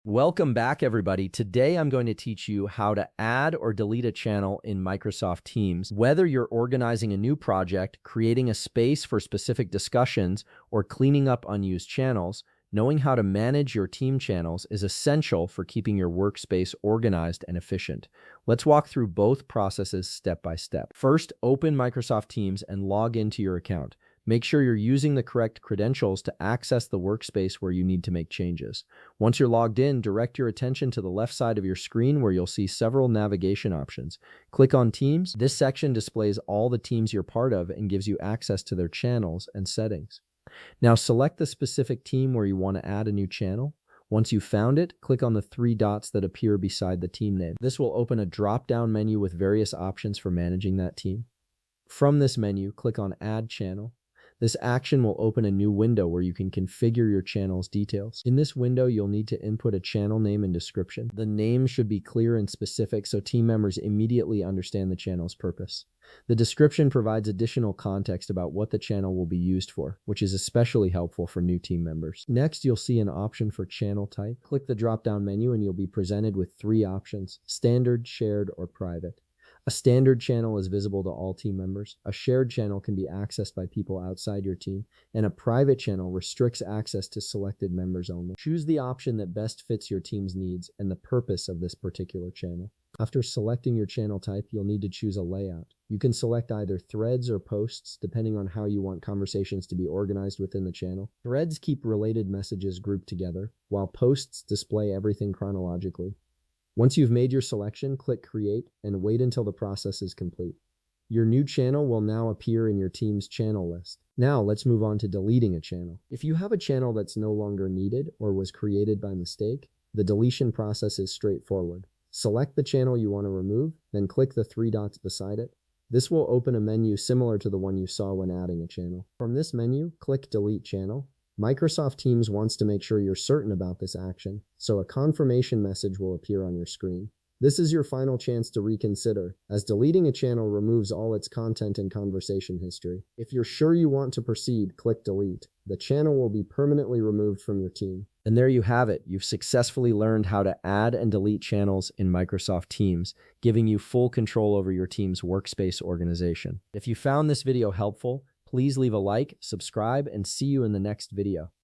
Welcome back, everybody. Today, I'm going to teach you how to add or delete a channel in Microsoft Teams. Whether you're organizing a new project, creating a space for specific discussions, or cleaning up unused channels, knowing how to manage your team channels is essential for keeping your workspace organized and efficient. Let's walk through both processes step by step. First, open Microsoft Teams and log into your account. Make sure you're using the correct credentials to access the workspace where you need to make changes. Once you're logged in, direct your attention to the left side of your screen where you'll see several navigation options. Click on Teams. This section displays all the teams you're part of and gives you access to their channels and settings. Now select the specific team where you want to add a new channel. Once you've found it, click on the three dots that appear beside the team name. This will open a drop-down menu with various options for managing that team. From this menu, click on Add Channel. This action will open a new window where you can configure your channel's details. In this window, you'll need to input a channel name and description. The name should be clear and specific so team members immediately understand the channel's purpose. The description provides additional context about what the channel will be used for, which is especially helpful for new team members. Next, you'll see an option for channel type. Click the drop-down menu and you'll be presented with three options: standard, shared, or private. A standard channel is visible to all team members. A shared channel can be accessed by people outside your team, and a private channel restricts access to selected members only. Choose the option that best fits your team's needs and the purpose of this particular channel. After selecting your channel type, you'll need to choose a layout. You can select either threads or posts depending on how you want conversations to be organized within the channel. Threads keep related messages grouped together, while posts display everything chronologically. Once you've made your selection, click Create and wait until the process is complete. Your new channel will now appear in your team's channel list. Now let's move on to deleting a channel. If you have a channel that's no longer needed or was created by mistake, the deletion process is straightforward. Select the channel you want to remove, then click the three dots beside it. This will open a menu similar to the one you saw when adding a channel. From this menu, click Delete Channel. Microsoft Teams wants to make sure you're certain about this action, so a confirmation message will appear on your screen. This is your final chance to reconsider, as deleting a channel removes all its content and conversation history. If you're sure you want to proceed, click Delete. The channel will be permanently removed from your team. And there you have it. You've successfully learned how to add and delete channels in Microsoft Teams, giving you full control over your team's workspace organization. If you found this video helpful, please leave a like, subscribe, and see you in the next video.